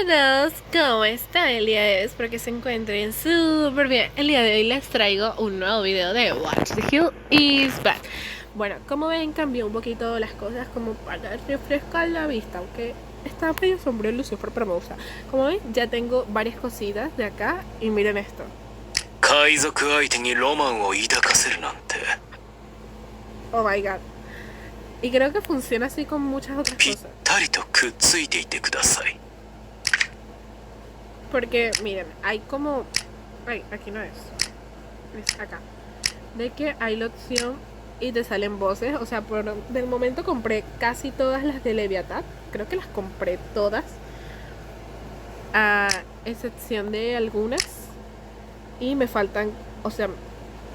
Hola a todos, ¿cómo están el día de hoy? Espero que se encuentren súper bien. El día de hoy les traigo un nuevo video de Watch the Hill is Back. Bueno, como ven, cambié un poquito las cosas como para refrescar la vista, aunque está medio sombrío el Lucifer, pero me gusta. Como ven, ya tengo varias cositas de acá y miren esto. Oh my god. Y creo que funciona así con muchas otras cosas. Porque miren, hay como... Ay, aquí no es. Es acá. De que hay la opción y te salen voces. O sea, del momento compré casi todas las de Leviatán. Creo que las compré todas. A excepción de algunas. Y me faltan... O sea,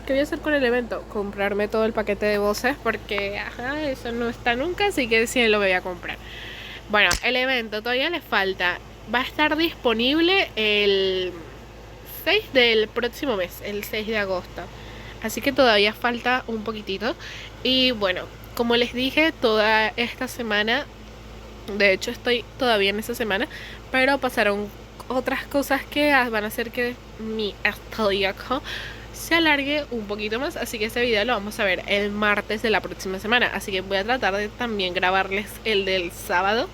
¿qué voy a hacer con el evento? Comprarme todo el paquete de voces. Porque, ajá, eso no está nunca. Así que sí lo voy a comprar. Bueno, el evento todavía le falta. Va a estar disponible el 6 del próximo mes, el 6 de agosto. Así que todavía falta un poquitito. Y bueno, como les dije, toda esta semana, de hecho estoy todavía en esta semana, pero pasaron otras cosas que van a hacer que mi estudio se alargue un poquito más. Así que este video lo vamos a ver el martes de la próxima semana. Así que voy a tratar de también grabarles el del sábado.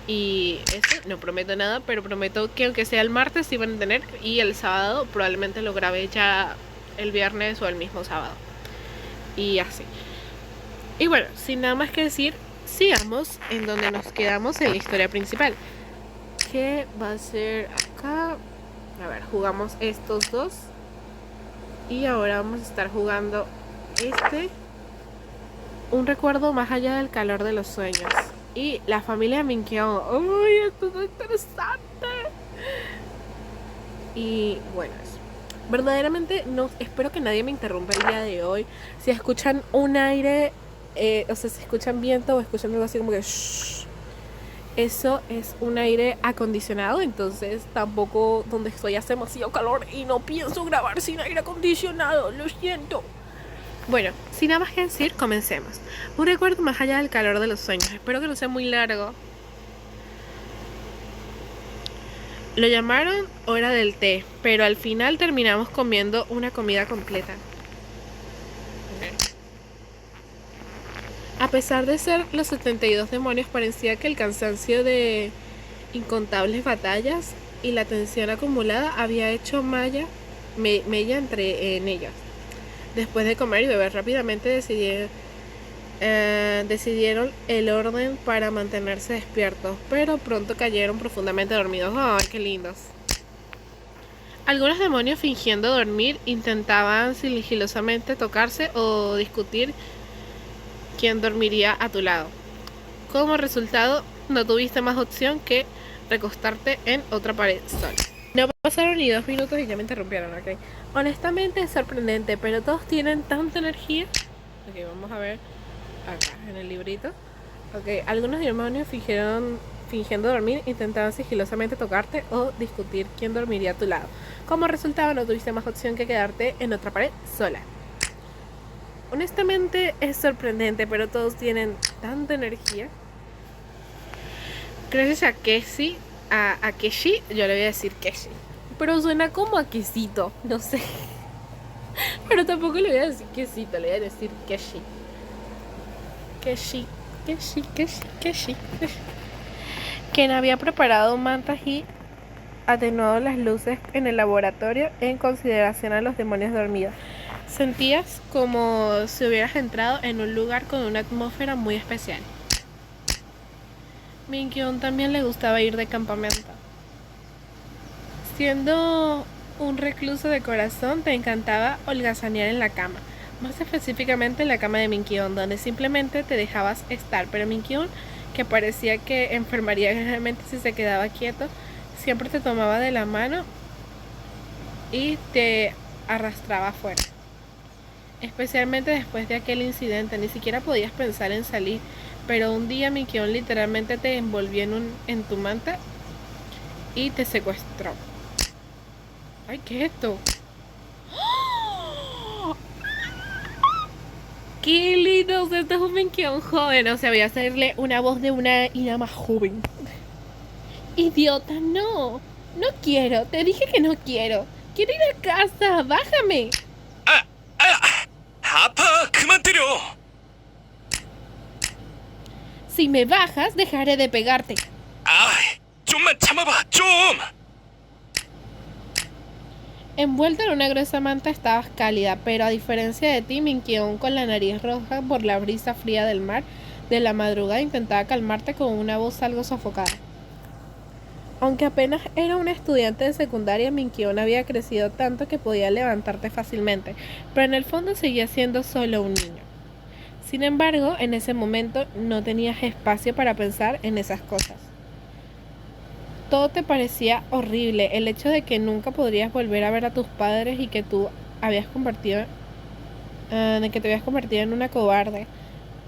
Y eso, no prometo nada, pero prometo que aunque sea el martes sí van a tener. Y el sábado probablemente lo grabé ya el viernes o el mismo sábado. Y así. Y bueno, sin nada más que decir, sigamos en donde nos quedamos en la historia principal. Que va a ser acá. A ver, jugamos estos dos. Y ahora vamos a estar jugando este. Un recuerdo más allá del calor de los sueños. Y la familia Minkyung. ¡Uy, esto es interesante! Y bueno, eso. Verdaderamente no, espero que nadie me interrumpa el día de hoy. Si escuchan un aire, o sea, si escuchan viento o escuchan algo así como que shh, eso es un aire acondicionado. Entonces tampoco donde estoy hace demasiado calor y no pienso grabar sin aire acondicionado. Lo siento. Bueno, sin nada más que decir, comencemos. Un recuerdo más allá del calor de los sueños. Espero que no sea muy largo. Lo llamaron hora del té, pero al final terminamos comiendo una comida completa. A pesar de ser los 72 demonios, parecía que el cansancio de incontables batallas y la tensión acumulada había hecho mella en ellos. Después de comer y beber rápidamente decidieron el orden para mantenerse despiertos, pero pronto cayeron profundamente dormidos. ¡Ay, qué lindos! Algunos demonios, fingiendo dormir, intentaban sigilosamente tocarse o discutir quién dormiría a tu lado. Como resultado, no tuviste más opción que recostarte en otra pared sola. No pasaron ni 2 minutos y ya me interrumpieron, ¿ok? Honestamente es sorprendente, pero todos tienen tanta energía. Ok, vamos a ver acá en el librito. Ok, algunos demonios fingiendo dormir, intentaban sigilosamente tocarte o discutir quién dormiría a tu lado. Como resultado, no tuviste más opción que quedarte en otra pared sola. Honestamente es sorprendente, pero todos tienen tanta energía. Gracias a Keshi, a Keshi, yo le voy a decir Keshi. Pero suena como a quesito, no sé. Pero tampoco le voy a decir quesito, le voy a decir Keshi. Keshi. Quien había preparado mantas y atenuado las luces en el laboratorio en consideración a los demonios dormidos. Sentías como si hubieras entrado en un lugar con una atmósfera muy especial. Minkyung también le gustaba ir de campamento. Siendo un recluso de corazón, te encantaba holgazanear en la cama. Más específicamente en la cama de Minkyung, donde simplemente te dejabas estar. Pero Minkyung, que parecía que enfermaría gravemente si se quedaba quieto, siempre te tomaba de la mano y te arrastraba afuera. Especialmente después de aquel incidente, ni siquiera podías pensar en salir. Pero un día Minkyung literalmente te envolvió en tu manta y te secuestró. Ay, ¿qué es esto? ¡Qué lindo! O sea, este es un Minkyung joven. O sea, voy a hacerle una voz de una Ina más joven. Idiota, no. No quiero. Te dije que no quiero. Quiero ir a casa. Bájame. 아파, 그만 때려. Si me bajas, dejaré de pegarte. 좀만 참아봐, 좀. Envuelta en una gruesa manta estabas cálida, pero a diferencia de ti, Minkyón, con la nariz roja por la brisa fría del mar de la madrugada, intentaba calmarte con una voz algo sofocada. Aunque apenas era una estudiante de secundaria, Minkyón había crecido tanto que podía levantarte fácilmente, pero en el fondo seguía siendo solo un niño. Sin embargo, en ese momento no tenías espacio para pensar en esas cosas. Todo te parecía horrible, el hecho de que nunca podrías volver a ver a tus padres y que tú habías convertido, de que te habías convertido en una cobarde,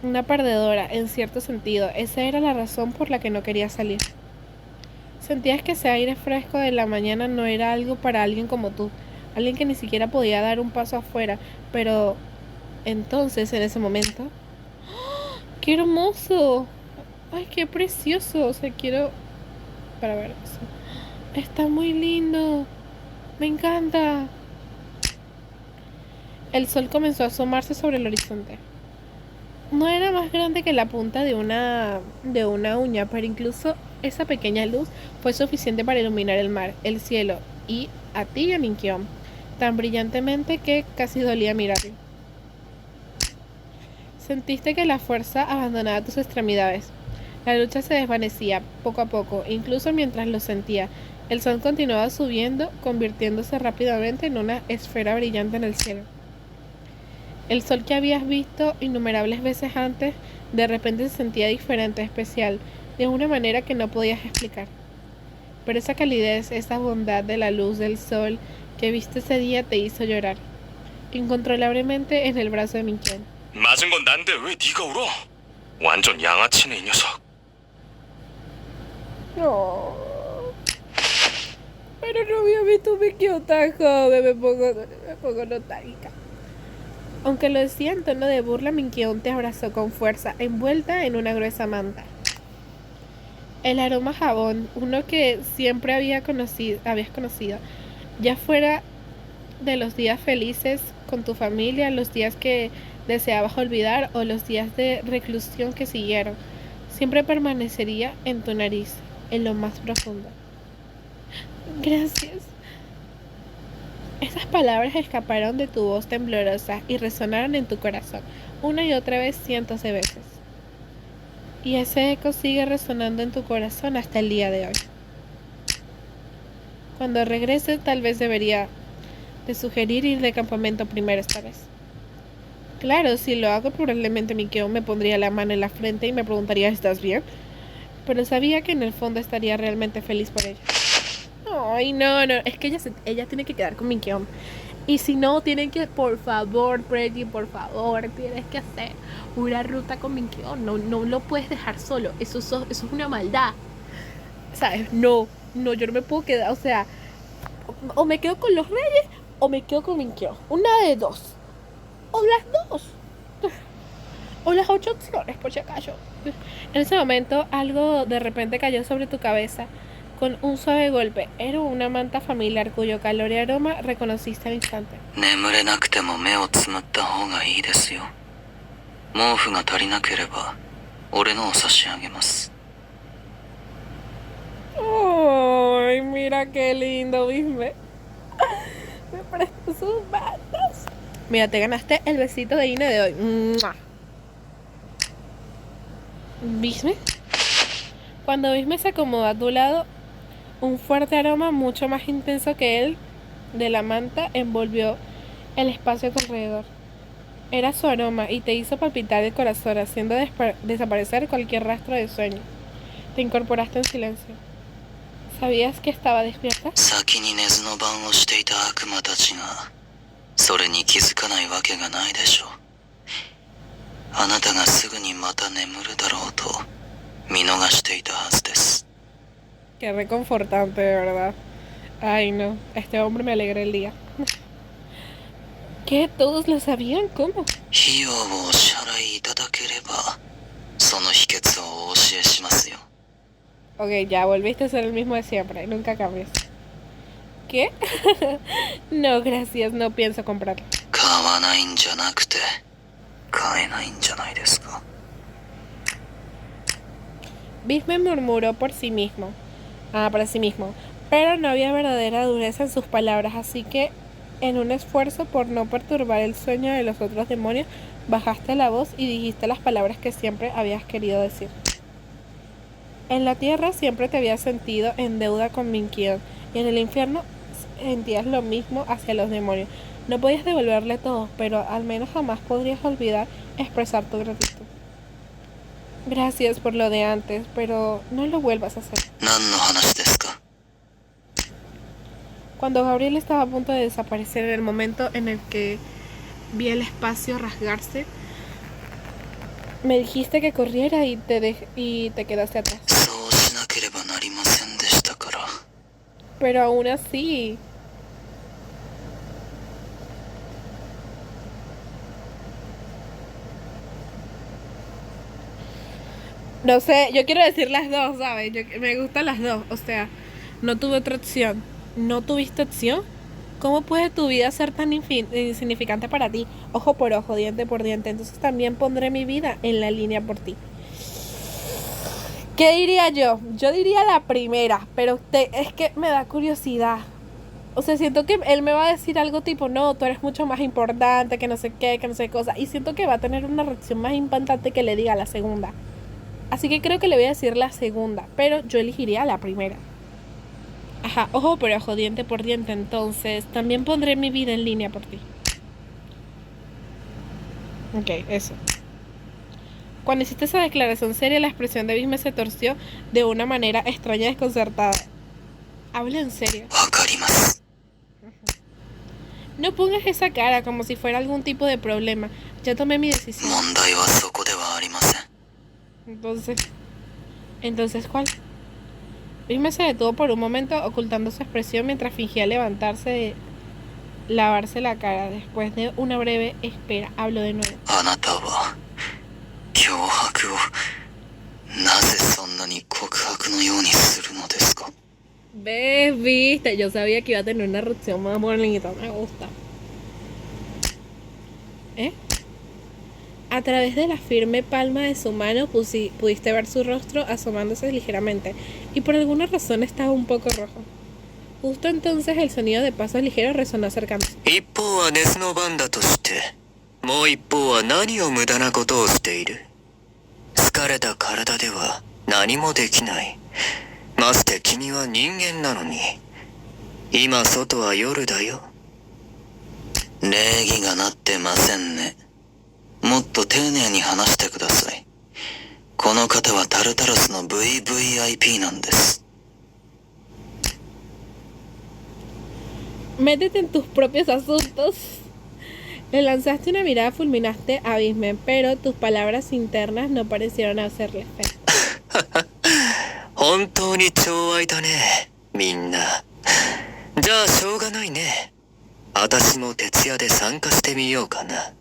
una perdedora, en cierto sentido. Esa era la razón por la que no querías salir. Sentías que ese aire fresco de la mañana no era algo para alguien como tú, alguien que ni siquiera podía dar un paso afuera, pero entonces, en ese momento, ¡oh! ¡Qué hermoso! ¡Ay, qué precioso! O sea, quiero... para ver eso. Está muy lindo. Me encanta. El sol comenzó a asomarse sobre el horizonte. No era más grande que la punta de una uña, pero incluso esa pequeña luz fue suficiente para iluminar el mar, el cielo y a ti y a Minkyón, tan brillantemente que casi dolía mirarlo. Sentiste que la fuerza abandonaba tus extremidades. La lucha se desvanecía poco a poco, incluso mientras lo sentía. El sol continuaba subiendo, convirtiéndose rápidamente en una esfera brillante en el cielo. El sol que habías visto innumerables veces antes, de repente se sentía diferente, especial, de una manera que no podías explicar. Pero esa calidez, esa bondad de la luz del sol que viste ese día te hizo llorar, incontrolablemente en el brazo de Minkyón. 맞은 건 난데 왜 네가 울어? 완전 양아치네, 이 녀석. No. Pero no había visto Minkyón tan joven, me pongo nostálgica. Aunque lo decía en tono de burla, Minkyón te abrazó con fuerza, envuelta en una gruesa manta. El aroma a jabón, uno que siempre habías conocido, ya fuera de los días felices con tu familia, los días que deseabas olvidar o los días de reclusión que siguieron, siempre permanecería en tu nariz, en lo más profundo. Gracias. Esas palabras escaparon de tu voz temblorosa y resonaron en tu corazón, una y otra vez cientos de veces. Y ese eco sigue resonando en tu corazón hasta el día de hoy. Cuando regrese, tal vez debería de sugerir ir de campamento primero esta vez. Claro, si lo hago, probablemente Minkyón me pondría la mano en la frente y me preguntaría, ¿estás bien? Pero sabía que en el fondo estaría realmente feliz por ella. Ay, no, es que ella tiene que quedar con Minkyón. Y si no, tienen que, por favor, Pretty, por favor, tienes que hacer una ruta con Minkyón. No lo puedes dejar solo. Eso es una maldad. ¿Sabes? No, yo no me puedo quedar. O sea, o me quedo con los reyes o me quedo con Minkyón. Una de dos. O las dos. O las 8 opciones, por si acaso. En ese momento, algo de repente cayó sobre tu cabeza con un suave golpe. Era una manta familiar cuyo calor y aroma reconociste al instante. 眠れなくても目をつむった方がいいですよ。毛布が足りなければ俺のを差し上げます。 Ay, mira qué lindo, Bisme. Me prestó sus mantas. Mira, te ganaste el besito de Ine de hoy. ¡Mua! ¿Bisme? Cuando Bisme se acomodó a tu lado, un fuerte aroma mucho más intenso que el de la manta envolvió el espacio a tu alrededor. Era su aroma y te hizo palpitar el corazón, haciendo desaparecer cualquier rastro de sueño. Te incorporaste en silencio. ¿Sabías que estaba despierta? 先に寝ずの番をしていた悪魔たちがそれに気づかないわけがないでしょう。あなたがすぐにまた眠るだろうと見逃していたはずです。 Qué reconfortante, de verdad. Ay, no. Este hombre me alegra el día. ¿Qué? ¿Todos lo sabían? ¿Cómo? 費用をお支払いいただければその秘訣をお教えしますよ。Ok, ya volviste a ser el mismo de siempre. Nunca cambies. ¿Qué? No, gracias. No pienso comprarlo. 買わないんじゃなくて買えないんじゃないですか。 Bisme murmuró por sí mismo. Para sí mismo. Pero no había verdadera dureza en sus palabras, así que, en un esfuerzo por no perturbar el sueño de los otros demonios, bajaste la voz y dijiste las palabras que siempre habías querido decir. En la tierra siempre te habías sentido en deuda con Minkion, y en el infierno sentías lo mismo hacia los demonios. No podías devolverle todo, pero al menos jamás podrías olvidar expresar tu gratitud. Gracias por lo de antes, pero no lo vuelvas a hacer. 何の話ですか？ Cuando Gabriel estaba a punto de desaparecer, en el momento en el que vi el espacio rasgarse, me dijiste que corriera y te quedaste atrás. そうしなければなりませんでしたから。 Pero aún así... No sé, yo quiero decir las dos, ¿sabes? Me gustan las dos, o sea, no tuve otra opción. ¿No tuviste opción? ¿Cómo puede tu vida ser tan insignificante para ti? Ojo por ojo, diente por diente. Entonces también pondré mi vida en la línea por ti. ¿Qué diría yo? Yo diría la primera, pero es que me da curiosidad. O sea, siento que él me va a decir algo tipo, no, tú eres mucho más importante, que no sé qué, que no sé qué cosa. Y siento que va a tener una reacción más impactante que le diga la segunda. Así que creo que le voy a decir la segunda, pero yo elegiría la primera. Ajá, ojo por ojo, diente por diente, entonces también pondré mi vida en línea por ti. Ok, eso. Cuando hiciste esa declaración seria, la expresión de Bisme se torció de una manera extraña y desconcertada. Habla en serio. わかります。 No pongas esa cara como si fuera algún tipo de problema. Ya tomé mi decisión. 問題はそこではありません。 Entonces, ¿cuál? Bisme se detuvo por un momento ocultando su expresión mientras fingía levantarse de lavarse la cara. Después de una breve espera, habló de nuevo. あなたは脅迫をなぜそんなに告白のようにするのですか？ ¿Ves? Viste, yo sabía que iba a tener una reacción más bonita, me gusta. A través de la firme palma de su mano pudiste ver su rostro asomándose ligeramente, y por alguna razón estaba un poco rojo. Justo entonces el sonido de pasos ligeros resonó acercándose. 一方は熱の番だとしてもう一方は何を無駄なことをしている。疲れた体では何もできない。まして君は人間なのに。今外は夜だよ。礼儀がなってませんね。もっと丁寧に話してください。この方はタルタロスの VVIP なんです。 Métete en tus propios asuntos. Le lanzaste una mirada fulminante a Bisme, pero tus palabras internas no parecieron hacerle efecto. 本当に寵愛だね、みんな。じゃあしょうがないね。私も徹夜で参加してみようかな。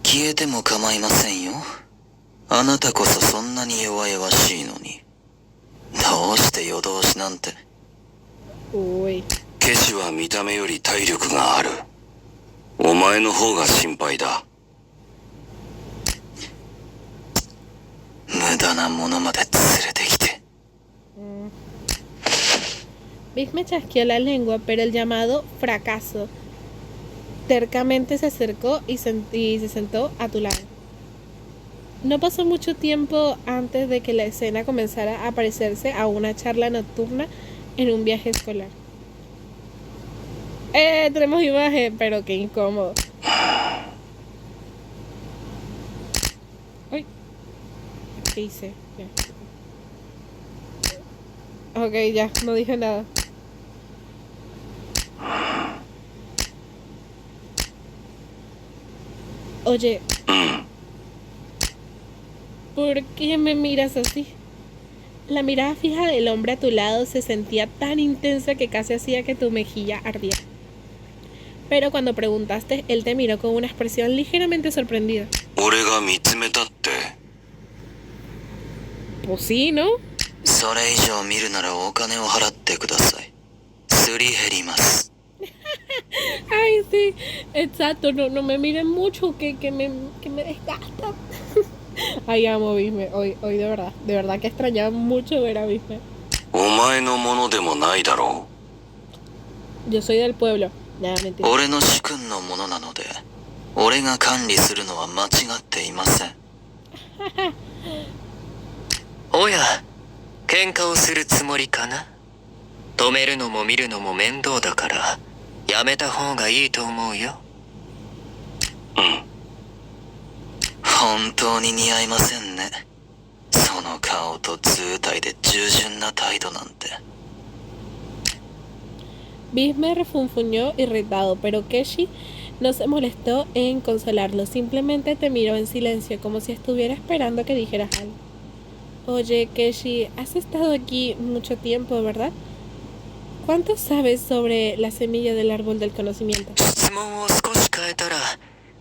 消えても構いませんよ。あなたこそそんなに弱々しいのに。どうして夜通しなんて。ケシは見た目より体力がある。お前の方が心配だ。無駄なものまで連れてきて。Bisme chasqueó la lengua, pero el llamado fracaso tercamente se acercó y se sentó a tu lado. No pasó mucho tiempo antes de que la escena comenzara a parecerse a una charla nocturna en un viaje escolar. Tenemos imagen, pero qué incómodo. Uy, ¿qué hice? Ya. Ok, ya, no dije nada. Oye, ¿por qué me miras así? La mirada fija del hombre a tu lado se sentía tan intensa que casi hacía que tu mejilla ardiera. Pero cuando preguntaste, él te miró con una expresión ligeramente sorprendida. Pues sí, ¿no? それ以上見るならお金を払ってください。すり減ります。Ay, sí, exacto, no, no me miren mucho, que me desgasta. Ay, amo a Bisme, hoy de verdad que extrañaba mucho ver a Bisme. お前のものでもないだろ Yo soy del pueblo. Nada, う。 mentira. 俺の主君のものなので、俺が管理するのは間違っていません。おや、喧嘩をするつもりかな。止めるのも見るのも面倒だから、やめた方がいいと思うよ。うん。本当に似合いませんね。その顔と図体で従順な態度なんて。Bisme refunfuñó irritado, pero Keshi no se molestó en consolarlo, simplemente te miró en silencio, como si estuviera esperando que dijeras algo. Oye, Keshi, has estado aquí mucho tiempo, ¿verdad? ¿Cuánto sabes sobre la semilla del árbol del conocimiento? 質問を少し変えたら、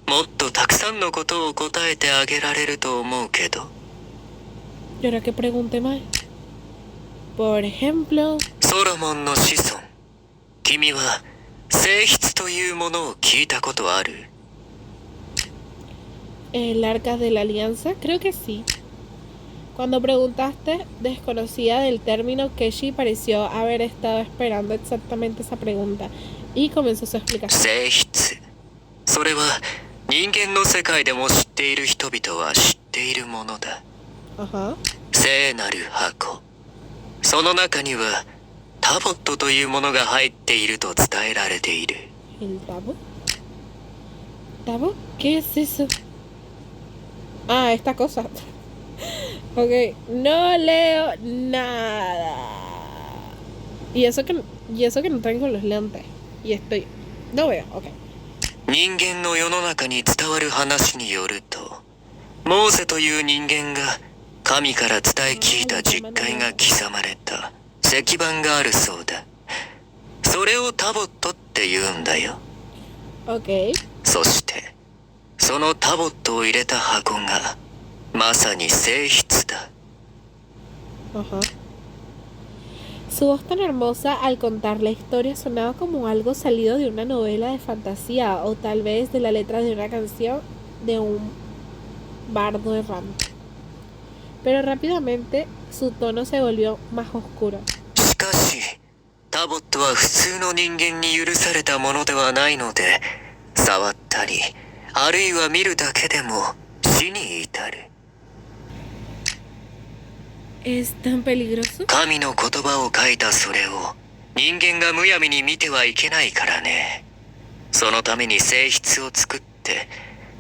もっとたくさんのことを答えてあげられると思うけど。Y ahora que pregunte más. Por ejemplo... ソロモンの子孫。君は性質というものを聞いたことある？ ¿El arca de la alianza? Creo que sí. Cuando preguntaste, desconocida del término, Keshi pareció haber estado esperando exactamente esa pregunta y comenzó su explicación. 性質。それは人間の世界でも知っている人々は知っているものだ。Ajá. 聖なる箱。その中にはタボットというものが入っていると伝えられている。¿El tabo? ¿Tabo? ¿Qué es eso? Ah, esta cosa. Ok, no leo nada. Y eso que no tengo los lentes. Y estoy... No veo, ok. 人間の世の中に伝わる話によると、モーセという人間が神から伝え聞いた実戒が刻まれた石板があるそうだ。それをタボットって言うんだよ。Ok. そしてそのタボットを入れた箱がまさに性質だ。 Ajá. Su voz tan hermosa al contar la historia sonaba como algo salido de una novela de fantasía o tal vez de la letra de una canción de un bardo errante. Pero rápidamente su tono se volvió más oscuro. しかしタボットは普通の人間に許されたものではないので、触ったりあるいは見るだけでも死に至る。 ¿Es tan peligroso? 神の言葉を書いたそれを人間がむやみに見てはいけないからね。そのために性質を作って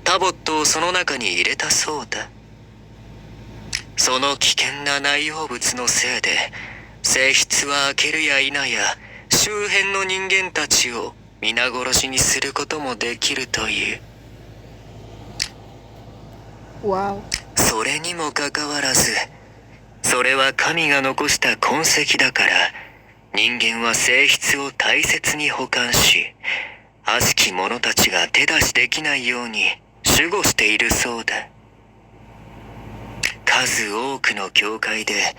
タボットをその中に入れたそうだ。その危険な内容物のせいで性質は開けるや否や周辺の人間たちを皆殺しにすることもできるという。 Wow. それにもかかわらず、それは神が残した痕跡だから、人間は性質を大切に保管し、悪しき者たちが手出しできないように守護しているそうだ。数多くの教会で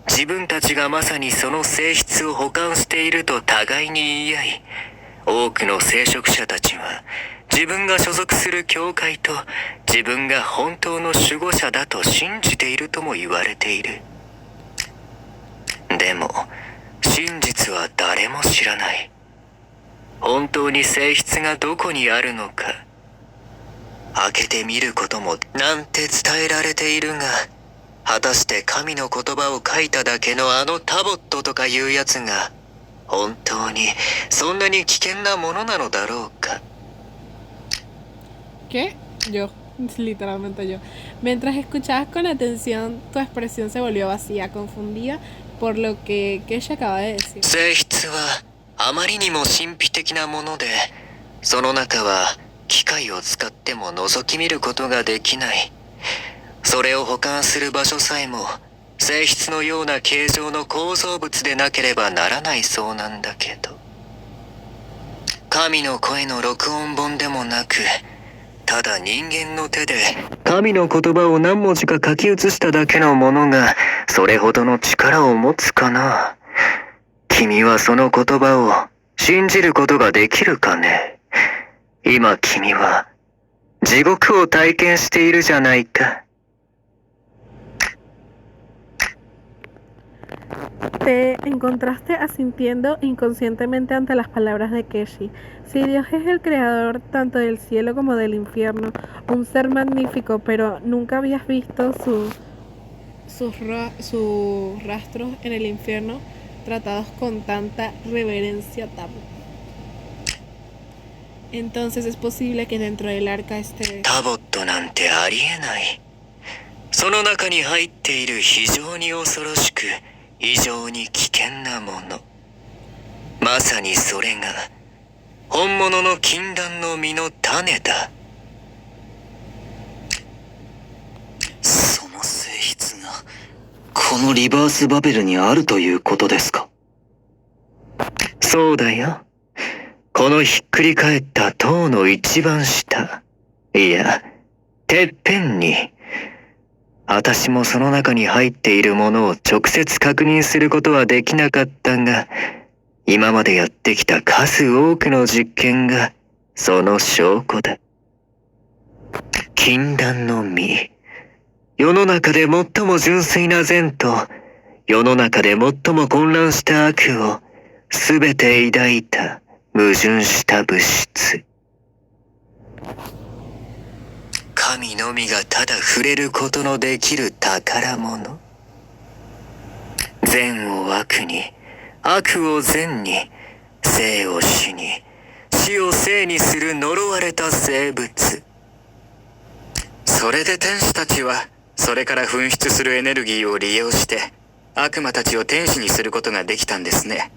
自分たちがまさにその性質を保管していると互いに言い合い、多くの聖職者たちは自分が所属する教会と自分が本当の守護者だと信じているとも言われている。でも真実は誰も知らない。本当に性質がどこにあるのか開けてみることもなんて伝えられているが、果たして神の言葉を書いただけのあのタボットとかいうやつが本当にそんなに危険なものなのだろうか。 ¿Qué? Yo, literalmente yo. Mientras escuchabas con atención, tu expresión se volvió vacía, confundida por lo que ella acaba de decir. 性質はあまりにも神秘的なもので、その中は機械を使っても覗き見ることができない。それを保管する場所さえも性質のような形状の構造物でなければならないそうなんだけど、神の声の録音本でもなく、ただ人間の手で神の言葉を何文字か書き写しただけのものがそれほどの力を持つかな。君はその言葉を信じることができるかね。今君は地獄を体験しているじゃないか。Te encontraste asintiendo inconscientemente ante las palabras de Keshi. Si Dios es el creador tanto del cielo como del infierno, un ser magnífico, pero nunca habías visto sus rastros en el infierno tratados con tanta reverencia, Tabo. Entonces es posible que dentro del arca esté... タボットなんてありえない。その中に入っている非常に恐ろしく非常に危険なもの。まさにそれが本物の禁断の実の種だ。その性質がこのリバースバベルにあるということですか？そうだよ。このひっくり返った塔の一番下、いや、てっぺんに、私もその中に入っているものを直接確認することはできなかったが、今までやってきた数多くの実験がその証拠だ。禁断の実、世の中で最も純粋な善と、世の中で最も混乱した悪をすべて抱いた矛盾した物質。神のみがただ触れることのできる宝物。善を悪に、悪を善に、生を死に、死を生にする呪われた生物。それで天使たちは、それから噴出するエネルギーを利用して、悪魔たちを天使にすることができたんですね。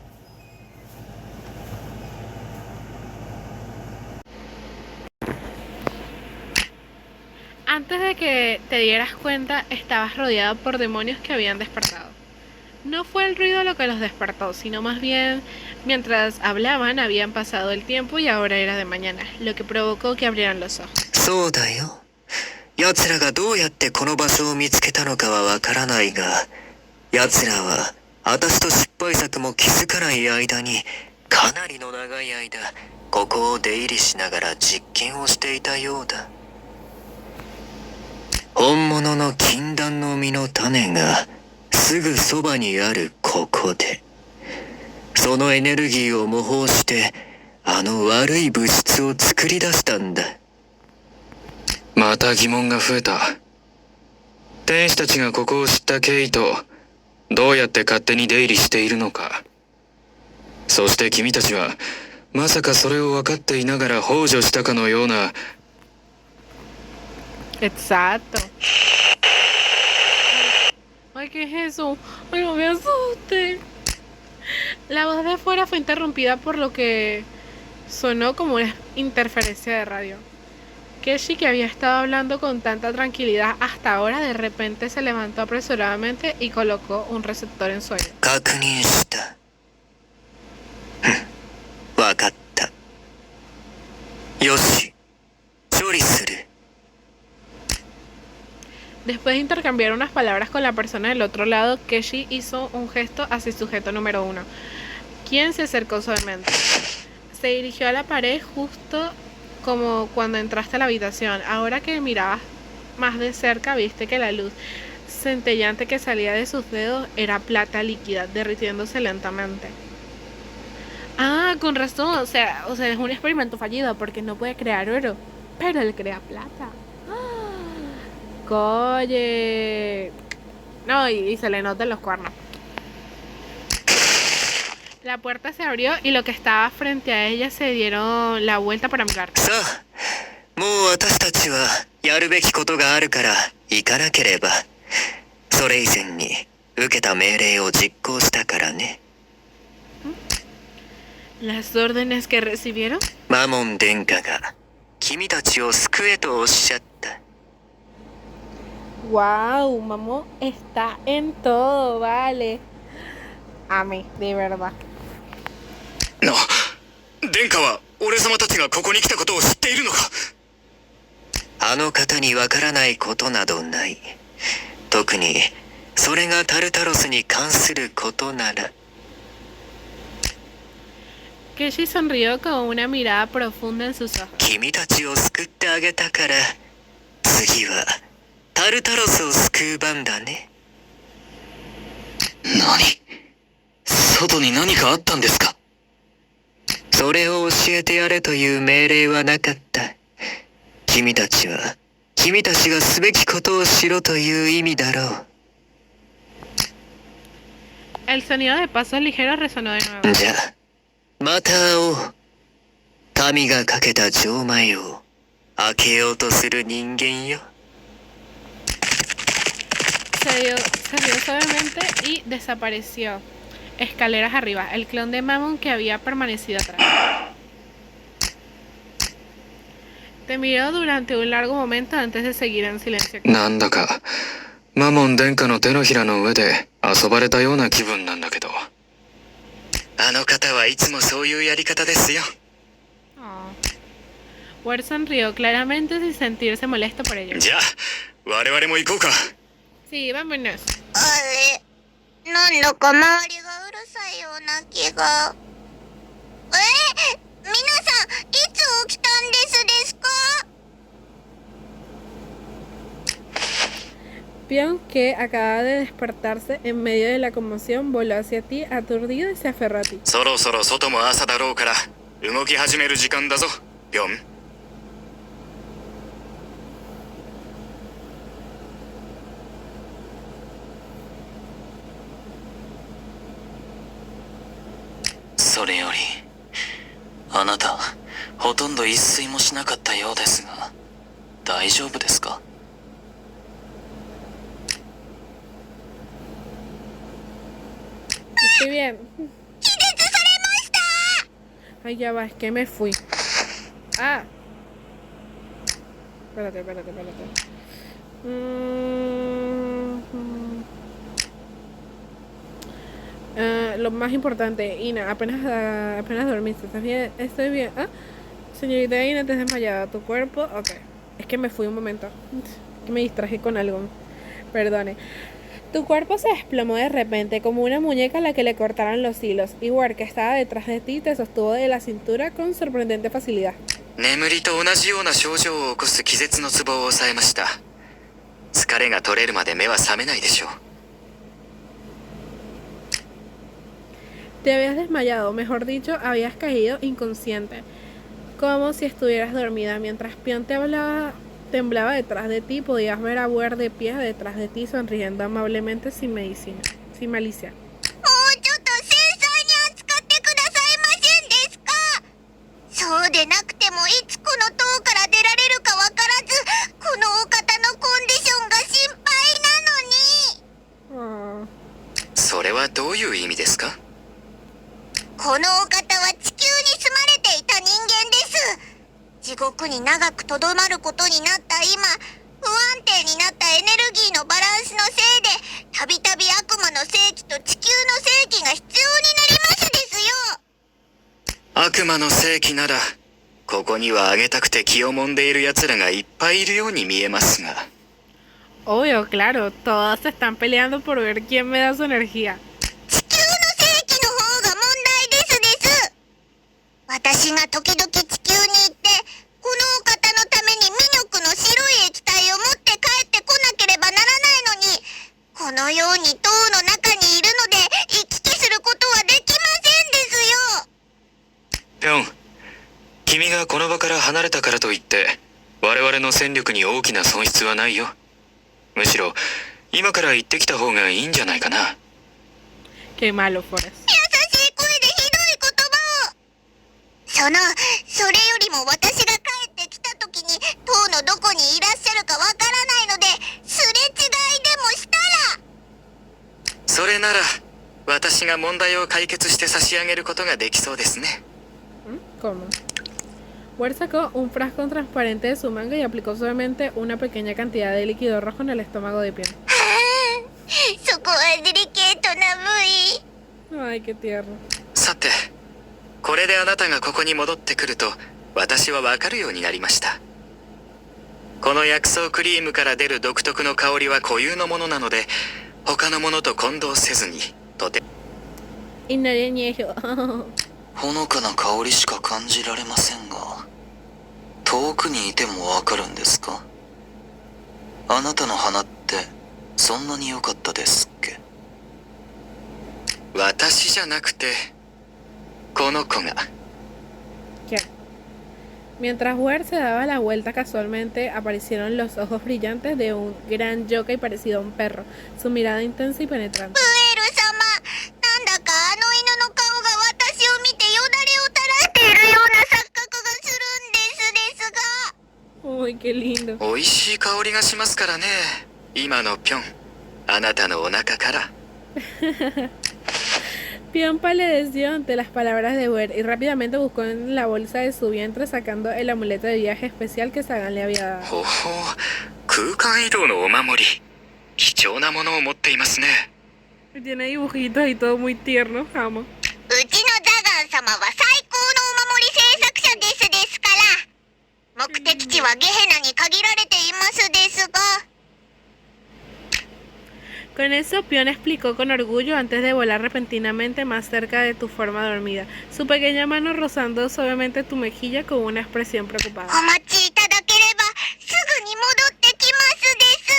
Antes de que te dieras cuenta, estabas rodeado por demonios que habían despertado. No fue el ruido lo que los despertó, sino más bien, mientras hablaban, habían pasado el tiempo y ahora era de mañana, lo que provocó que abrieran los ojos. そうだよ。奴らがどうやってこの場所を見つけたのかはわからないが、奴らは私と失敗作も気づかない間に、かなりの長い間、ここを出入りしながら実験をしていたようだ。本物の禁断の実の種がすぐそばにあるここで、そのエネルギーを模倣してあの悪い物質を作り出したんだ。また疑問が増えた。天使たちがここを知った経緯とどうやって勝手に出入りしているのか。そして君たちはまさかそれを分かっていながら幇助したかのような。Exacto. Ay, ¿qué es eso? Ay, no me asuste. La voz de afuera fue interrumpida por lo que sonó como una interferencia de radio. Keshi, que había estado hablando con tanta tranquilidad hasta ahora, de repente se levantó apresuradamente y colocó un receptor en su oído. 確認した。わかった。よし、処理する。Después de intercambiar unas palabras con la persona del otro lado, Keshi hizo un gesto hacia el sujeto número 1, quien se acercó suavemente. Se dirigió a la pared justo como cuando entraste a la habitación. Ahora que mirabas más de cerca, viste que la luz centellante que salía de sus dedos era plata líquida, derritiéndose lentamente. Ah, con razón, o sea, es un experimento fallido porque no puede crear oro, pero él crea plata. Oye, no, y se le notan los cuernos. La puerta se abrió y lo que estaba frente a ella se dieron la vuelta para mirar. さあ、もう私たちはやるべきことがあるから行かなければ。それ以前に受けた命令を実行したからね。Las órdenes que recibieron? マモン殿下が君たちを救えとおっしゃった。Wow, Mamón está en todo, vale. A mí, de verdad. No, 殿下は俺様たちがここに来たことを知っているのか。あの方にわからないことなどない。特にそれがタルタロスに関することなら。 Keshi sonrió con una mirada profunda en sus ojos. 君たちを救ってあげたから、次はタルタロスを救う番だね。何？外に何かあったんですか？それを教えてやれという命令はなかった。君たちは君たちがすべきことをしろという意味だろう。 El sonido de pasos ligeros resonó de nuevo. じゃあまた会おう。神がかけた錠前を開けようとする人間よ。 Se rió suavemente y desapareció. Escaleras arriba, el clon de Mammon que había permanecido atrás. Te miró durante un largo momento antes de seguir en silencio. なんだかマモン殿下の手のひらの上で遊ばれたような気分なんだけど。あの方はいつもそういうやり方ですよ。 Ward sonrió claramente sin sentirse molesto por ello. じゃあ我々も行こうか。 Sí, vámonos. あれ、なんだか周りがうるさいような気が。皆さん、いつ起きたんですか？ Pion, que acaba de despertarse en medio de la conmoción, voló hacia ti, aturdido y se aferró a ti. そろそろ外も朝だろうから動き始める時間だぞ、ピョン。それよりあなたほとんど一睡もしなかったようですが大丈夫ですか？ Estoy bien. Ay, ya va, es que me fui. Ah. Espérate. Lo más importante, Ina, apenas dormiste, ¿estás bien? Estoy bien. Ah, señorita Ina, te has desmayado. ¿Tu cuerpo? Ok. Es que me fui un momento. Que me distraje con algo. Perdone. Tu cuerpo se desplomó de repente, como una muñeca a la que le cortaron los hilos. Y Ward, que estaba detrás de ti, te sostuvo de la cintura con sorprendente facilidad. 眠りと同じような症状を起こす気絶のツボを抑えました。疲れが取れるまで目は覚めないでしょう。 Te habías desmayado, mejor dicho, habías caído inconsciente, como si estuvieras dormida. Mientras Pion temblaba detrás de ti, podías ver a Ward de pie detrás de ti, sonriendo amablemente sin malicia. もうちょっと繊細に扱ってくださいませんですか？そうでなくてもいつこの塔から出られるかわからず、このお方のコンディションが心配なのに。それはどういう意味ですか？ このお方は地球に住まれていた人間です。地獄に長くとどまることになった今、不安定になったエネルギーのバランスのせいで、たびたび悪魔の聖気と地球の聖気が必要になりますですよ。悪魔の聖気なら、ここにはあげたくて気をもんでいる奴らがいっぱいいるように見えますが。 Obvio, claro, todos se están peleando por ver quién me da su energía. 地球の聖気の方が問題です。私が時々地球に行って、このお方のために魅力の白い液体を持って帰ってこなければならないのに、このように塔の中にいるので行き来することはできませんですよ。ピョン、君がこの場から離れたからといって我々の戦力に大きな損失はないよ。むしろ今から行ってきた方がいいんじゃないかな。 Qué malo, Forrest. 優しい声でひどい言葉を。それよりも私が帰ってきた時に塔のどこにいらっしゃるかわからないので、すれ違いでもしたら。それなら、私が問題を解決して差し上げることができそうですね。 ¿Cómo? Ward sacó un frasco transparente de su manga y aplicó suavemente una pequeña cantidad de líquido rojo en el estómago de Pion. そこはデリケートな部位。 Ay, qué tierno. さて、これであなたがここに戻ってくると、私はわかるようになりました。この薬草クリームから出る独特の香りは固有のものなので、他のものと混同せずにとて。 Y nadie niega. ほのかな香りしか感じられませんが、遠くにいてもわかるんですか？あなたの鼻ってそんなに良かったですっけ？私じゃなくてこの子が。 ¿Qué? Mientras Ware se daba la vuelta casualmente, aparecieron los ojos brillantes de un gran yokai parecido a un perro, su mirada intensa y penetrante. ウエル様、なんだかあの犬の顔が私を見てよだれを垂らしているような錯覚がするんですが。 Uy, qué lindo. 美味しい香りがしますからね。今のピョン、あなたのお腹から。 Pion palideció ante las palabras de Ware y rápidamente buscó en la bolsa de su vientre sacando el amuleto de viaje especial que Sagan le había dado. ほほう、空間移動のお守り。貴重なものを持っていますね。 Tiene dibujitos y todo muy tierno, amo. うちのザガン様は最高のお守り制作者ですから。目的地はゲヘナに限られていますですが。 Con eso, Pion explicó con orgullo antes de volar repentinamente más cerca de tu forma dormida, su pequeña mano rozando suavemente tu mejilla con una expresión preocupada. お待ちいただければすぐに戻ってきますです。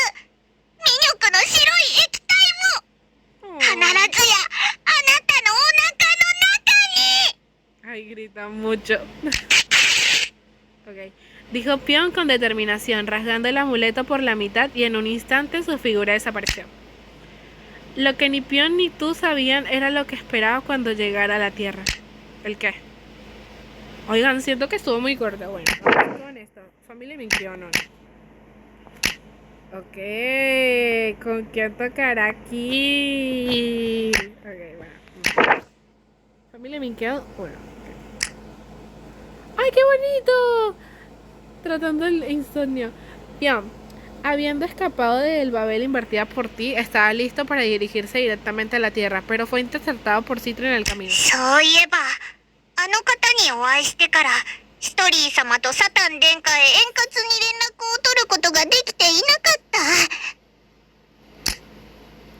ミニョクの白い液体も必ずやあなたのお腹の中に。 Ay, gritan mucho. Ok. Dijo Pion con determinación, rasgando el amuleto por la mitad y en un instante su figura desapareció. Lo que ni Pion ni tú sabían era lo que esperaba cuando llegara a la Tierra. ¿El qué? Oigan, siento que estuvo muy corto. Bueno, vamos con esto. Familia Minkyo, no. Ok, ¿con quién tocará aquí? Ok, bueno. Familia Minkyo, bueno. ¡Ay, qué bonito! Tratando el insomnio. Pion, habiendo escapado del Babel invertida por ti, estaba listo para dirigirse directamente a la Tierra, pero fue interceptado por Citro en el camino. そういえばあの方にお会いしてからストリー様とサタン殿下へ円滑に連絡を取ることができていなかっ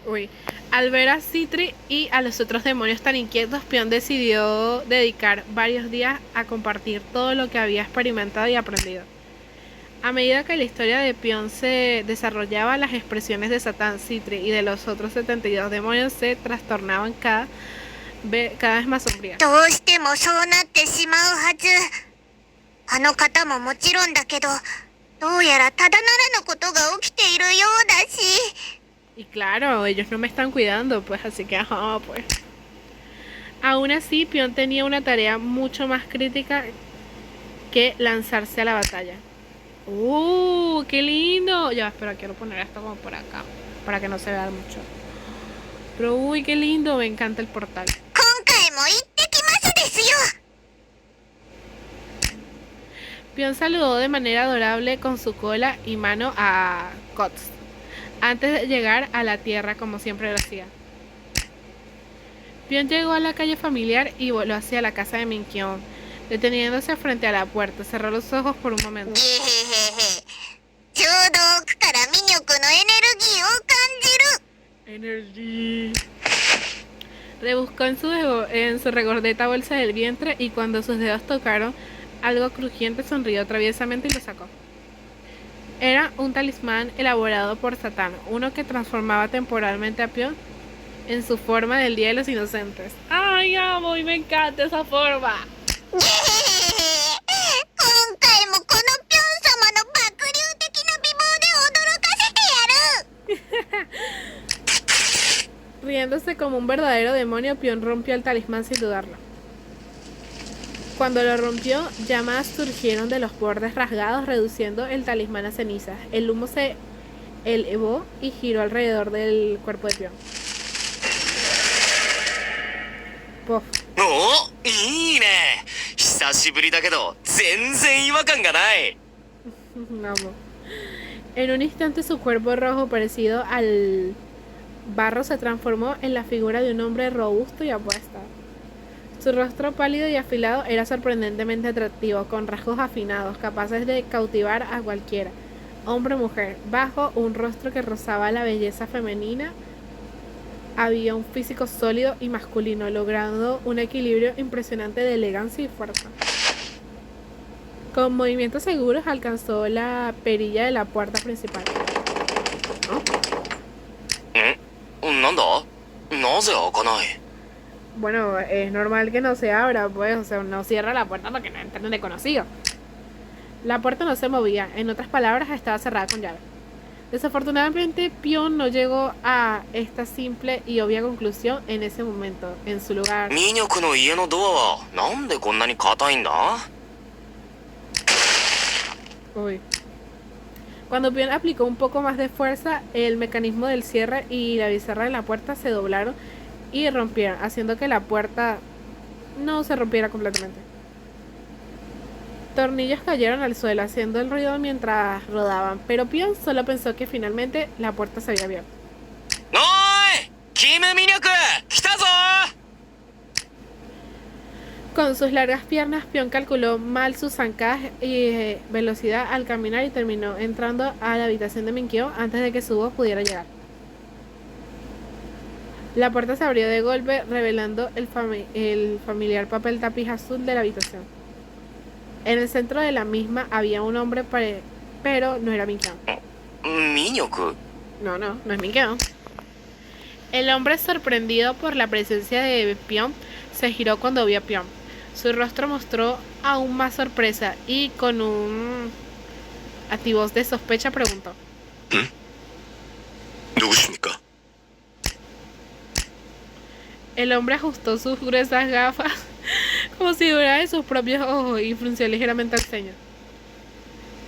た。 Uy. Al ver a Citri y a los otros demonios tan inquietos, Pion decidió dedicar varios días a compartir todo lo que había experimentado y aprendido. A medida que la historia de Pion se desarrollaba, las expresiones de Satán, Citri y de los otros 72 demonios se trastornaban cada vez más sombrías. どうしてもそうなってしまうはず。あの方ももちろんだけど、どうやらただならぬことが起きているようだし。 Y claro, ellos no me están cuidando, pues así que ajá, pues. Aún así, Pion tenía una tarea mucho más crítica que lanzarse a la batalla. ¡Qué lindo! Ya, espera, quiero poner esto como por acá, para que no se vea mucho. Pero uy, qué lindo, me encanta el portal. 今回も行ってきますですよ。 Pion saludó de manera adorable con su cola y mano a Kots, antes de llegar a la tierra como siempre lo hacía. Pion llegó a la calle familiar y voló hacia la casa de Minkyon, deteniéndose frente a la puerta. Cerró los ojos por un momento. ゲヘヘヘ。ちょうど奥からミニョクのエネルギーを感じる。 Energy. Rebuscó en su regordeta bolsa del vientre y cuando sus dedos tocaron algo crujiente sonrió traviesamente y lo sacó. Era un talismán elaborado por Satán, uno que transformaba temporalmente a Pion en su forma del Día de los Inocentes. ¡Ay, amo! Y me encanta esa forma. ゲヘヘヘ。今回もこのピョン様の爆流的な美貌で驚かせてやる。 Riéndose como un verdadero demonio, Pion rompió el talismán sin dudarlo. Cuando lo rompió, llamas surgieron de los bordes rasgados, reduciendo el talismán a cenizas. El humo se elevó y giró alrededor del cuerpo de Pion. Puff. おお、いいね。久しぶりだけど全然違和感がない。 Vamos. En un instante su cuerpo rojo parecido al barro se transformó en la figura de un hombre robusto y apuesto. Su rostro pálido y afilado era sorprendentemente atractivo, con rasgos afinados, capaces de cautivar a cualquiera. hombre o mujer. Bajo un rostro que rozaba la belleza femenina, había un físico sólido y masculino, logrando un equilibrio impresionante de elegancia y fuerza. Con movimientos seguros alcanzó la perilla de la puerta principal. なんだなぜ開かない Bueno, es normal que no se abra, pues, o sea, no cierra la puerta para que no entren desconocidos. La puerta no se movía, en otras palabras, estaba cerrada con llave. Desafortunadamente, Pion no llegó a esta simple y obvia conclusión en ese momento. En su lugar, ミニョクの家のドアはなんでこんなに硬いんだ uy. Cuando Pion aplicó un poco más de fuerza, el mecanismo del cierre y la bisagra de la puerta se doblaron y rompieron, haciendo que la puerta no se rompiera completamente. Tornillos cayeron al suelo haciendo el ruido mientras rodaban, pero Pion solo pensó que finalmente la puerta se había abierto. おーいキムミニョク来たぞ Con sus largas piernas, Pion calculó mal sus zancadas y velocidad al caminar y terminó entrando a la habitación de Minkyo antes de que su voz pudiera llegar. La puerta se abrió de golpe, revelando el familiar papel tapiz azul de la habitación. En el centro de la misma había un hombre, pero no era Minkyo. ミニョク No es Minkyo. El hombre, sorprendido por la presencia de Pion, se giró cuando vio a Pion. Su rostro mostró aún más sorpresa y con un ativoz de sospecha preguntó. 누구십니까? El hombre ajustó sus gruesas gafas como si durara de sus propios ojos y frunció ligeramente el ceño.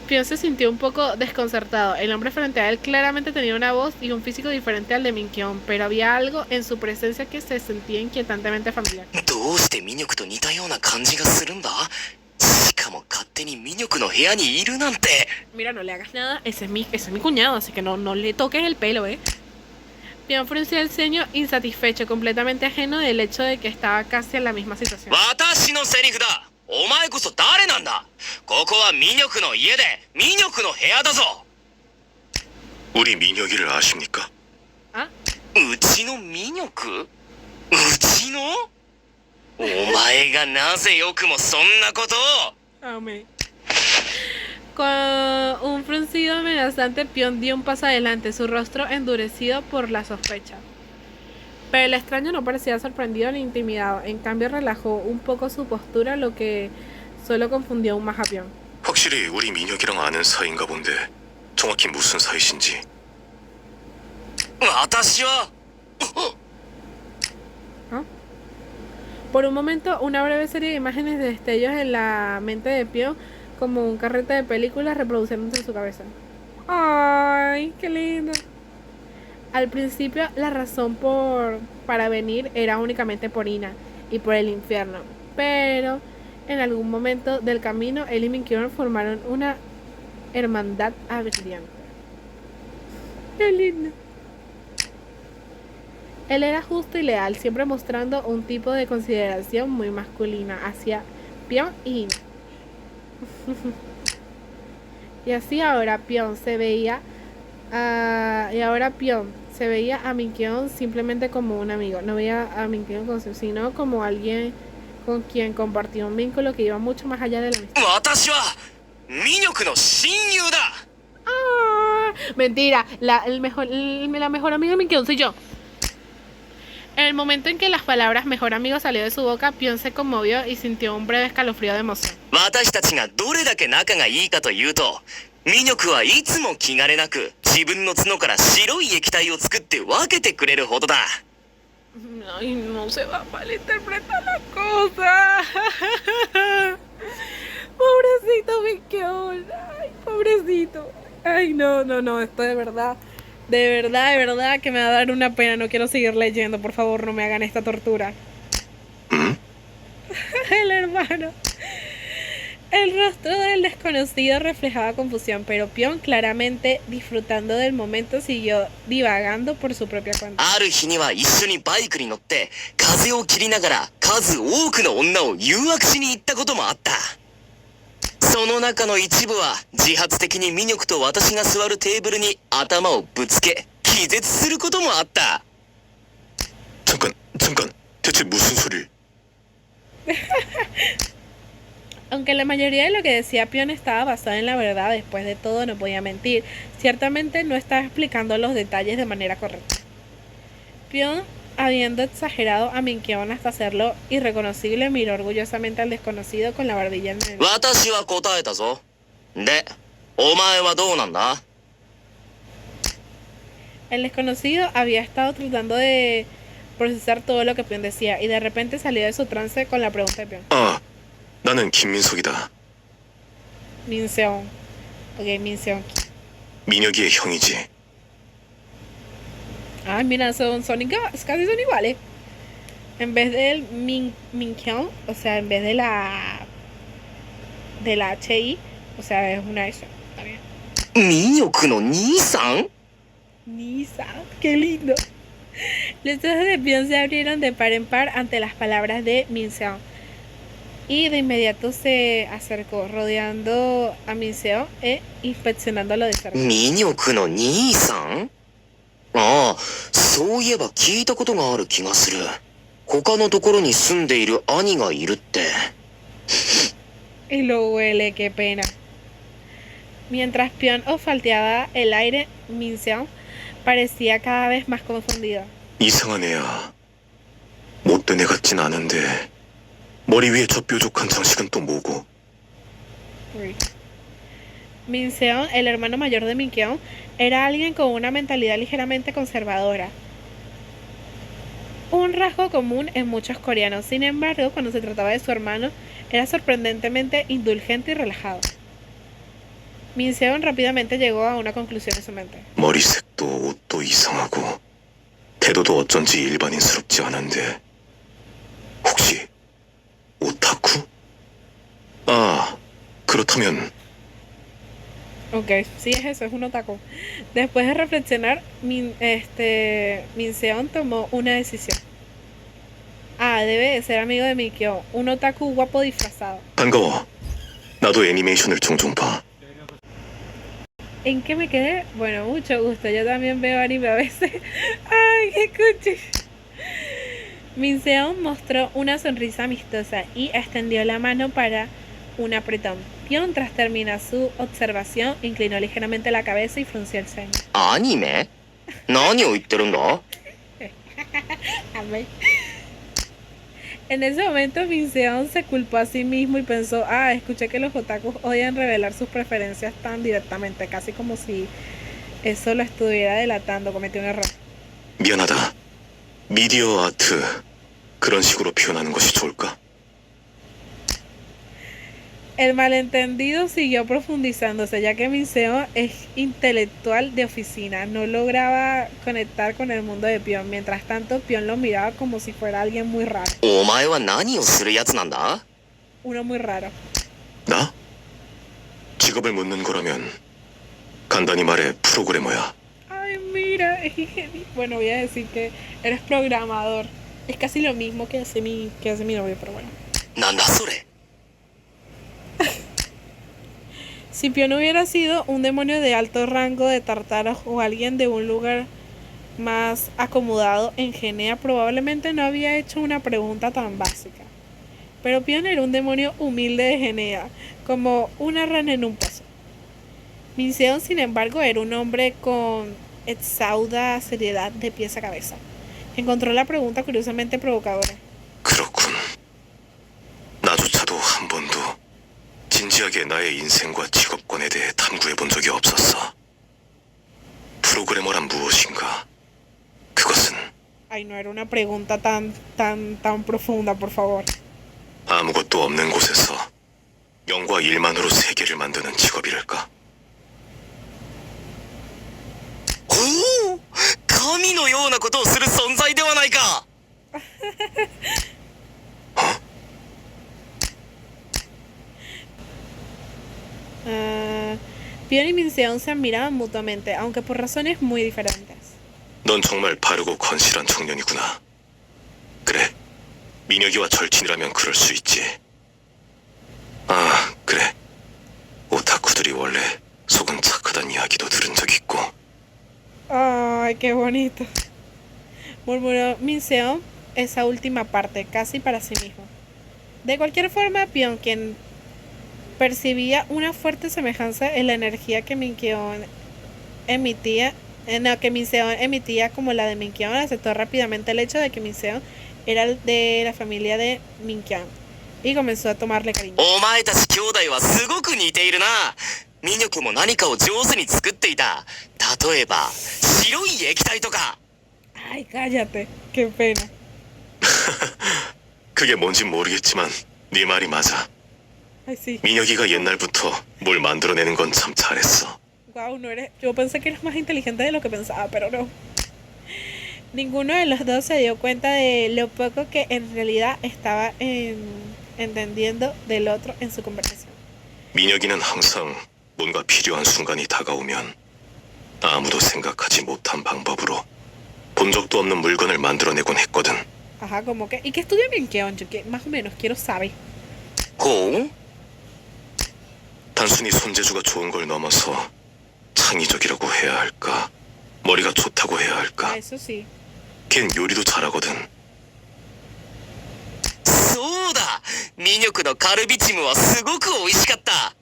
Pion se sintió un poco desconcertado. El hombre frente a él claramente tenía una voz y un físico diferente al de Minkyon, pero había algo en su presencia que se sentía inquietantemente familiar. どうしてミニョクと似たような感じがするんだしかも勝手にミニョクの部屋にいるなんて Mira, no le hagas nada, ese es mi cuñado, así que no le toques el pelo, Pion frunció el ceño insatisfecho, completamente ajeno del hecho de que estaba casi en la misma situación. 私のセリフだお前こそ誰なんだここはミニョクの家でミニョクの部屋だぞ 우리 미녀기를 아십니까? ¿Ah? うちのミニョクうちのお前がなぜよくもそんなことを Amén. Con un fruncido amenazante, Pion dio un paso adelante, su rostro endurecido por la sospecha. Pero el extraño no parecía sorprendido ni intimidado, en cambio relajó un poco su postura, lo que solo confundió aún más a Pion. 확실히 우리 민혁이랑 아는 사이인가 본데 정확히 무슨 사이신지 私は ¿Ah? Por un momento, una breve serie de imágenes de destellos en la mente de Pion, como un carrete de películas reproduciéndose en su cabeza. ¡Ay, qué lindo! Al principio, la razón para venir era únicamente por Ina y por el infierno, pero en algún momento del camino, él y Minkyon formaron una hermandad brillante. ¡Qué lindo! Él era justo y leal, siempre mostrando un tipo de consideración muy masculina hacia Pion y Ina. Y así ahora Pion se veía a Minkyon simplemente como un amigo. No veía a Minkyon sino como alguien con quien compartió un vínculo que iba mucho más allá de la amistad. 私はミニョクの親友だ ¡Ah! Mentira, la mejor amiga de Minkyon soy yo. En el momento en que las palabras mejor amigo salió de su boca, Pion se conmovió y sintió un breve escalofrío de emoción. 私たちがどれだけ仲がいいかというとミニョクはいつも気兼ねなく自分の角から白い液体を作って分けてくれるほどだ Ay, no se va a malinterpretar la cosa. Pobrecito Minkyon. Ay, pobrecito. Ay, no, esto de verdad que me va a dar una pena. No quiero seguir leyendo, por favor, no me hagan esta tortura. El hermano. El rostro del desconocido reflejaba confusión, pero Pion, claramente disfrutando del momento, siguió divagando por su propia cuenta. ある日には一緒にバイクに乗って風を切りながら数多くの女を誘惑しに行ったこともあったその中の一部は自発的にミニョクと私が座るテーブルに頭をぶつけ気絶することもあった。 잠깐, 대체 무슨 소리를? Aunque la mayoría de lo que decía Pion estaba basado en la verdad, después de todo no podía mentir. Ciertamente no estaba explicando los detalles de manera correcta. Pion, habiendo exagerado a Minkyón hasta hacerlo irreconocible, miró orgullosamente al desconocido con la barbilla en el... 私は答えたぞ。で、お前はどうなんだ？ El desconocido había estado tratando de procesar todo lo que Pion decía y de repente salió de su trance con la pregunta de Pion. 아, 나는 김민석이다. Minseon. Ok, Minseon. 민혁이의 형이지. Ah, mira, casi son iguales. En vez del Minkyón, o sea, en vez de la HI, o sea, es una S. Está bien. ミニョクの兄さん？ Nisa, qué lindo. Los ojos de Pion se abrieron de par en par ante las palabras de Minseon. Y de inmediato se acercó, rodeando a Minseon e inspeccionándolo de cerca. ミニョクの兄さん？ああ、そういえば聞いたことがある気がする。他のところに住んでいる兄がいるって。Y lo huele, qué pena. Mientras Pion olfateaba el aire, Minseon parecía cada vez más confundido. 이상한 애야. 못된 애 같진 않은데 머리 위에 저 뾰족한 장식은 또 뭐고? Uy. Minseon, el hermano mayor de Minkyón, era alguien con una mentalidad ligeramente conservadora. Un rasgo común en muchos coreanos. Sin embargo, cuando se trataba de su hermano, era sorprendentemente indulgente y relajado. Minseon rápidamente llegó a una conclusión en su mente. 머리색도 옷도 이상하고 태도도 어쩐지 일반인스럽지 않은데 혹시 오타쿠? 아, 그렇다면 Ok, sí es eso, es un otaku. Después de reflexionar, Minseon tomó una decisión. Ah, debe de ser amigo de Mikio, un otaku guapo disfrazado. 반가워. 나도 애니메이션을 종종 봐. ¿En qué me quedé? Bueno, mucho gusto, yo también veo anime a veces. Ay, qué cuchi. Minseon mostró una sonrisa amistosa y extendió la mano para un apretón. Pion, tras terminar su observación, inclinó ligeramente la cabeza y frunció el ceño. アニメ？何を言ってるんだ？ Amén. En ese momento, Minseon se culpó a sí mismo y pensó, escuché que los otakus odian revelar sus preferencias tan directamente, casi como si eso lo estuviera delatando, cometió un error. 미안하다. 미디어 아트 그런 식으로 표현하는 것이 좋을까? El malentendido siguió profundizándose, ya que Minseon es intelectual de oficina, no lograba conectar con el mundo de Pion. Mientras tanto, Pion lo miraba como si fuera alguien muy raro. お前は何をするやつなんだ？ Uno muy raro. 나? 직업을 묻는 거라면 간단히 말해 프로그래머야. Ay, mira, es ingeniero. Bueno, voy a decir que eres programador. Es casi lo mismo que hace mi novio, pero bueno. なんだそれ？ Si Pion hubiera sido un demonio de alto rango de Tartaros o alguien de un lugar más acomodado en Genea, probablemente no había hecho una pregunta tan básica. Pero Pion era un demonio humilde de Genea, como una rana en un pozo. Minseon, sin embargo, era un hombre con exhausta seriedad de pies a cabeza. Encontró la pregunta curiosamente provocadora. 그렇군. 나조차도 한 번도 진지하게 나의 인생과 직업관에 대해 탐구해 본 적이 없었어. 프로그래머란 무엇인가? 그것은 Ay, no era una pregunta tan profunda, por favor. 아무것도 없는 곳에서 영과 일만으로 세계를 만드는 직업이랄까? おお、神のようなことをする存在ではないか。 Pion y Minseon se admiraban mutuamente, aunque por razones muy diferentes. 넌 정말 바르고 건실한 청년이구나. 그래, 민혁이와 절친이라면 그럴 수 있지. 아, 그래. 이야기도 들은 적 있고. Ay, qué bonito. Murmuró Minseon esa última parte, casi para sí mismo. De cualquier forma, Pion, quien percibía una fuerte semejanza en la energía que Minkeon emitía, que Minseon emitía como la de Minkeon, aceptó rápidamente el hecho de que Minseon era de la familia de Minkeon y comenzó a tomarle cariño. お前たち兄弟はすごく似ているな。ミニョクも何かを上手に作っていた。例えば白い液体とか。 Ay, cállate, qué pena. 그게 뭔진 모르겠지만 네 말이 맞아. Ay, sí. 민혁이가 옛날부터 뭘 만들어내는 건 참 잘했어. Wow, no eres. Yo pensé que eras más inteligente de lo que pensaba, pero no. Ninguno de los dos se dio cuenta de lo poco que en realidad estaba entendiendo del otro en su conversación. 민혁이는 항상 뭔가 필요한 순간이 다가오면 아무도 생각하지 못한 방법으로 본 적도 없는 물건을 만들어내곤 했거든. Ajá, como que. ¿Y qué estudia Minkeon? Yo que más o menos quiero saber. ほう 단순히 손재주가 좋은 걸 넘어서 창의적이라고 해야 할까? 머리가 좋다고 해야 Ah, 할까? eso sí. 걘 요리도 잘하거든. そうだ。ミニョクのカルビチムはすごく美味しかった。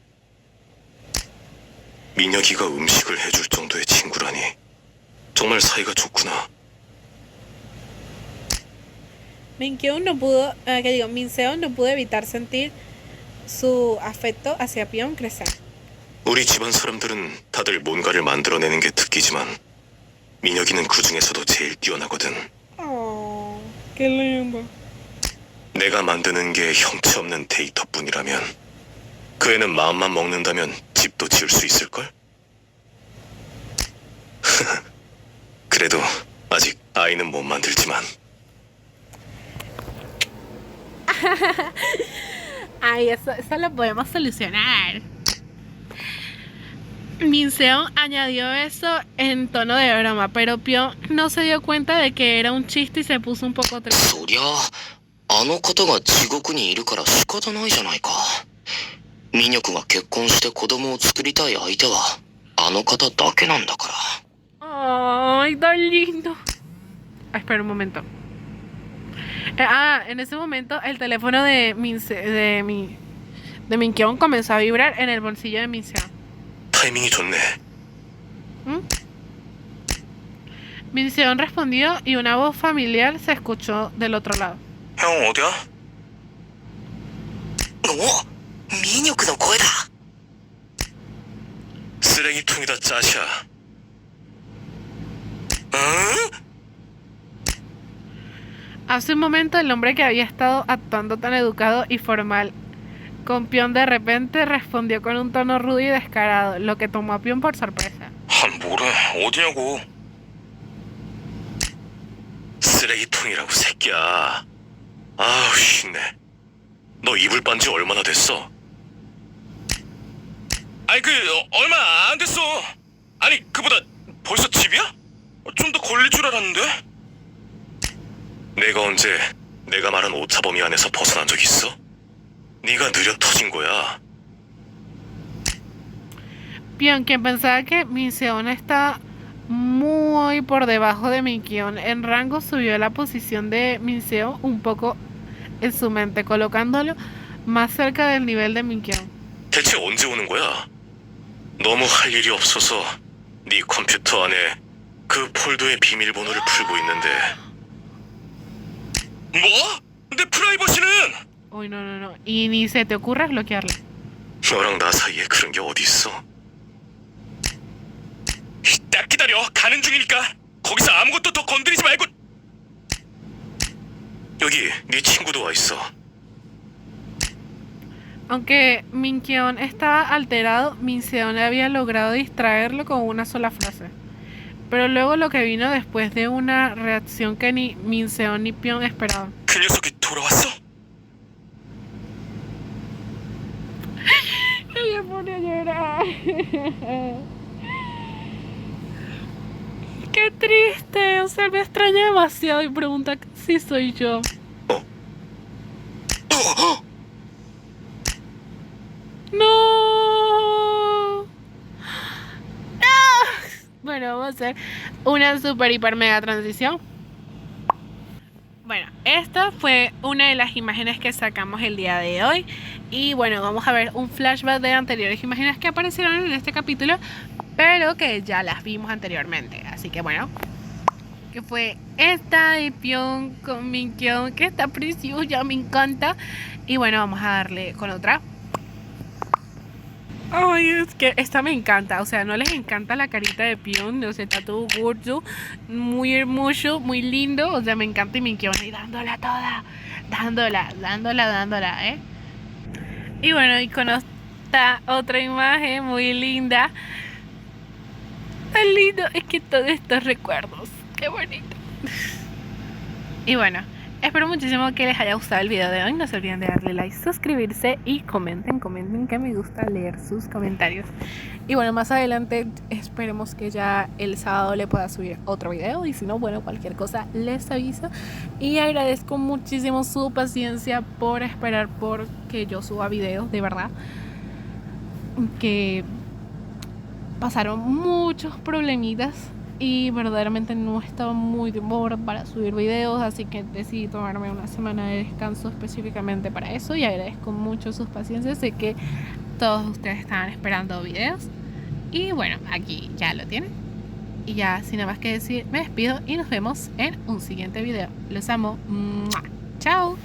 민혁이가 음식을 해줄 정도의 친구라니 정말 사이가 좋구나. Minseon no pudo evitar sentir su afecto hacia Pion crecer. 우리 집안 사람들은 다들 뭔가를 만들어내는 게 특기지만 민혁이는 그 중에서도 제일 뛰어나거든. Oh, qué lindo. 내가 만드는 게 형체 없는 데이터뿐이라면 그 애는 마음만 먹는다면 집도 지을 수 있을걸? 그래도 아직 아이는 못 만들지만 Ay, eso lo podemos solucionar. Minseon añadió eso en tono de broma, pero Pion no se dio cuenta de que era un chiste y se puso un poco triste. そりゃあの方が地獄にいるから仕方ないじゃないか。ミニョクが結婚して子供を作りたい相手はあの方だけなんだから。 Ay, tan lindo. Espera un momento. En ese momento el teléfono de Minkeon comenzó a vibrar en el bolsillo de Minseon. 타이밍이 좋네. Minseon respondió y una voz familiar se escuchó del otro lado. 형 어디야? お、ミニョクの声だ。 쓰레기통이다 짜샤. うん？ Hace un momento el hombre que había estado actuando tan educado y formal con Pion de repente respondió con un tono rudo y descarado, lo que tomó a Pion por sorpresa. 뭐래 어디냐고. 쓰레기통이라고 새끼야. 아우 쉰내. 너 이불 빤 지 얼마나 됐어? 아니 얼마 안 됐어. 아니 그보다 벌써 집이야? 좀 더 걸릴 줄 알았는데. 내가 언제 내가 말한 오차 범위 안에서 벗어난 적 있어? 네가 느려 터진 거야. Pion, quien pensaba que Minseon estaba muy por debajo de Minkeon en rango, subió la posición de Minseon un poco en su mente, colocándolo más cerca del nivel de Minkeon. 대체 언제 오는 거야? 너무 할 일이 없어서 네 컴퓨터 안에 그 폴더의 비밀번호를 풀고 있는데. 뭐? 내 프라이버시는? Uy, no. Y ni se te ocurra bloquearla. 너랑 나 사이에 그런 게 어디 있어? 딱 기다려. 가는 중이니까. 거기서 아무것도 더 건드리지 말고. 여기 네 친구도 와 있어. Aunque Minkeon estaba alterado, Minseon había logrado distraerlo con una sola frase. Pero luego lo que vino después de una reacción que ni Minseon ni Pion esperaban. 그 녀석이 돌아왔어? Ella pone a llorar. Qué triste, o sea, me extraña demasiado y pregunta si soy yo. No. ¡No! bueno, vamos a hacer una super hiper mega transición. Bueno, esta fue una de las imágenes que sacamos el día de hoy. Y bueno, vamos a ver un flashback de anteriores imágenes que aparecieron en este capítulo, pero que ya las vimos anteriormente. Así que bueno, que fue esta de Pion con Minkyon, que está preciosa, me encanta. Y bueno, vamos a darle con otra. Ay, es que esta me encanta. O sea, no les encanta la carita de Pion. O sea, está todo gordo, muy hermoso, muy lindo. O sea, me encanta y Minkyon ahí dándola toda. Dándola, ¿eh? Y bueno, y con esta otra imagen muy linda. Tan lindo, es que todos estos recuerdos. Qué bonito. Y bueno, espero muchísimo que les haya gustado el video de hoy. No se olviden de darle like, suscribirse y comenten, que me gusta leer sus comentarios. Y bueno, más adelante esperemos que ya el sábado le pueda subir otro video. Y si no, bueno, cualquier cosa les aviso. Y agradezco muchísimo su paciencia por esperar por que yo suba videos, de verdad. Que pasaron muchos problemitas y verdaderamente no estaba muy de humor para subir videos, así que decidí tomarme una semana de descanso específicamente para eso y agradezco mucho sus paciencias. Sé que todos ustedes estaban esperando videos y bueno, aquí ya lo tienen. Y ya sin nada más que decir, me despido y nos vemos en un siguiente video. Los amo. ¡Mua! ¡Chao!